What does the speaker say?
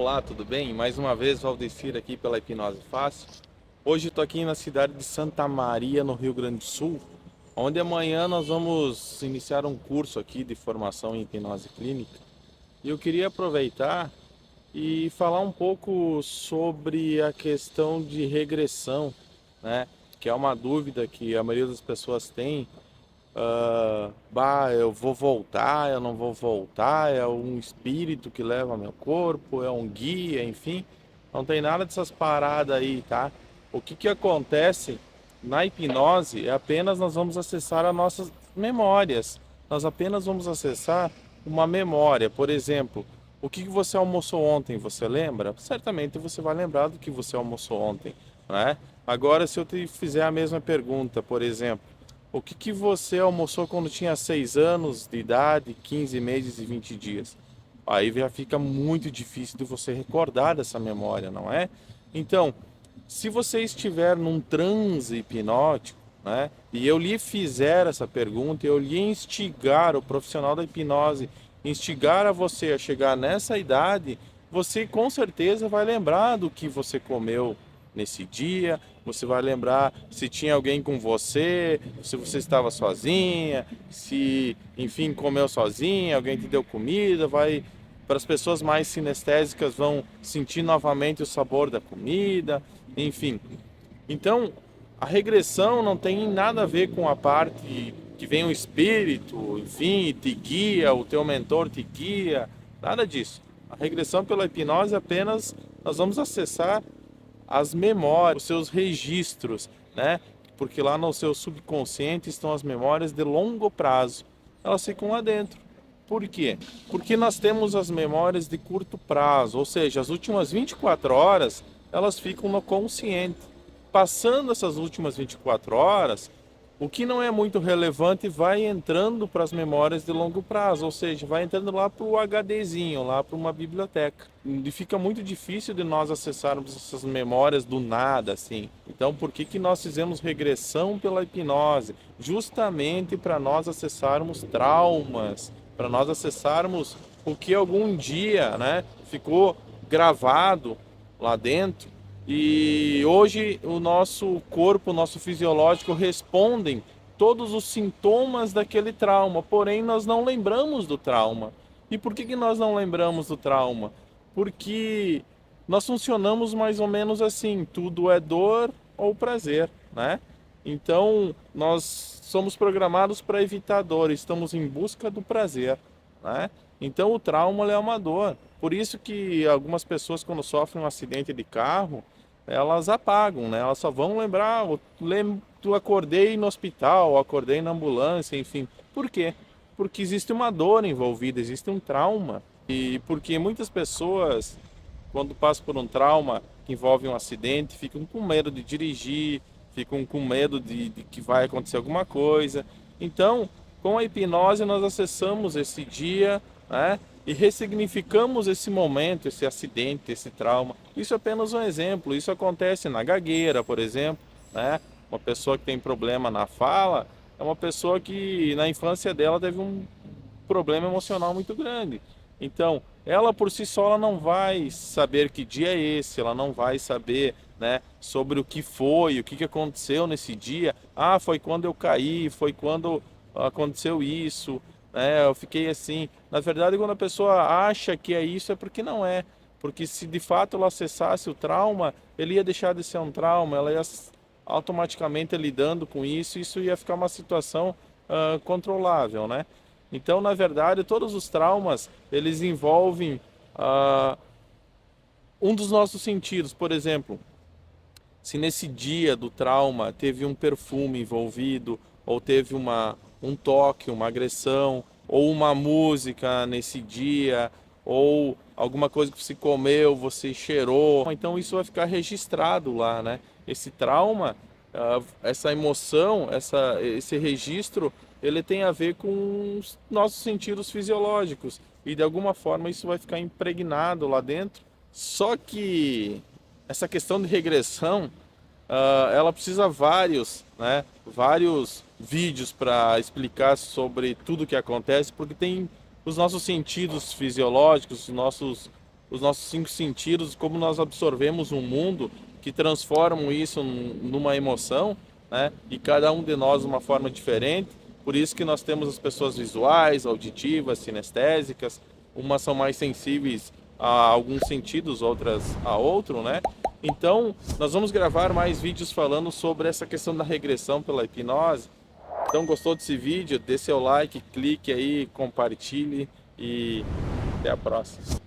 Olá, tudo bem? Mais uma vez, Valdecir aqui pela Hipnose Fácil. Hoje estou aqui na cidade de Santa Maria, no Rio Grande do Sul, onde amanhã nós vamos iniciar um curso aqui de formação em hipnose clínica. E eu queria aproveitar e falar um pouco sobre a questão de regressão, né? Que é uma dúvida que a maioria das pessoas tem. Eu vou voltar, eu não vou voltar, é um espírito que leva meu corpo, é um guia, enfim. Não tem nada dessas paradas aí, tá? O que acontece na hipnose é apenas nós vamos acessar as nossas memórias. Nós apenas vamos acessar uma memória. Por exemplo, o que você almoçou ontem, você lembra? Certamente você vai lembrar do que você almoçou ontem, né? Agora, se eu te fizer a mesma pergunta, por exemplo, o que você almoçou quando tinha 6 anos de idade, 15 meses e 20 dias? Aí já fica muito difícil de você recordar dessa memória, não é? Então, se você estiver num transe hipnótico, né, e eu lhe fizer essa pergunta, eu lhe instigar, o profissional da hipnose, instigar a você a chegar nessa idade, você com certeza vai lembrar do que você comeu nesse dia, você vai lembrar se tinha alguém com você, se você estava sozinha, se, enfim, comeu sozinha, alguém te deu comida, vai para as pessoas mais sinestésicas vão sentir novamente o sabor da comida, enfim. Então, a regressão não tem nada a ver com a parte que vem um espírito, enfim, e te guia, o teu mentor te guia, nada disso. A regressão pela hipnose apenas nós vamos acessar as memórias, os seus registros, né? Porque lá no seu subconsciente estão as memórias de longo prazo. Elas ficam lá dentro. Por quê? Porque nós temos as memórias de curto prazo, ou seja, as últimas 24 horas, elas ficam no consciente. Passando essas últimas 24 horas, o que não é muito relevante vai entrando para as memórias de longo prazo, ou seja, vai entrando lá para o HDzinho, lá para uma biblioteca. E fica muito difícil de nós acessarmos essas memórias do nada, assim. Então, por que nós fizemos regressão pela hipnose? Justamente para nós acessarmos traumas, para nós acessarmos o que algum dia, né, ficou gravado lá dentro. E hoje o nosso corpo, o nosso fisiológico respondem todos os sintomas daquele trauma, porém nós não lembramos do trauma. E por que nós não lembramos do trauma? Porque nós funcionamos mais ou menos assim, tudo é dor ou prazer, né? Então nós somos programados para evitar dor, estamos em busca do prazer, né? Então o trauma é uma dor. Por isso que algumas pessoas quando sofrem um acidente de carro, elas apagam, né? Elas só vão lembrar, eu acordei no hospital, acordei na ambulância, enfim. Por quê? Porque existe uma dor envolvida, existe um trauma. E porque muitas pessoas, quando passam por um trauma que envolve um acidente, ficam com medo de dirigir, ficam com medo de que vai acontecer alguma coisa. Então, com a hipnose, nós acessamos esse dia, né? E ressignificamos esse momento, esse acidente, esse trauma. Isso é apenas um exemplo. Isso acontece na gagueira, por exemplo, né? Uma pessoa que tem problema na fala é uma pessoa que na infância dela teve um problema emocional muito grande. Então, ela por si só ela não vai saber que dia é esse, ela não vai saber, né, sobre o que foi, o que aconteceu nesse dia. Ah, foi quando eu caí, foi quando aconteceu isso, né? Eu fiquei assim. Na verdade, quando a pessoa acha que é isso, é porque não é. Porque se de fato ela acessasse o trauma, ele ia deixar de ser um trauma, ela ia automaticamente lidando com isso, e isso ia ficar uma situação controlável, né? Então, na verdade, todos os traumas, eles envolvem um dos nossos sentidos. Por exemplo, se nesse dia do trauma teve um perfume envolvido, ou teve um toque, uma agressão, ou uma música nesse dia, ou alguma coisa que você comeu, você cheirou, então isso vai ficar registrado lá, né? Esse trauma, essa emoção, esse registro, ele tem a ver com os nossos sentidos fisiológicos, e de alguma forma isso vai ficar impregnado lá dentro. Só que essa questão de regressão, ela precisa vários vídeos para explicar sobre tudo o que acontece, porque tem os nossos sentidos fisiológicos, os nossos os nossos 5 sentidos, como nós absorvemos um mundo que transformam isso numa emoção, né? E cada um de nós de uma forma diferente. Por isso que nós temos as pessoas visuais, auditivas, sinestésicas. Umas são mais sensíveis a alguns sentidos, outras a outro, né? Então, nós vamos gravar mais vídeos falando sobre essa questão da regressão pela hipnose. Então, gostou desse vídeo? Dê seu like, clique aí, compartilhe e até a próxima.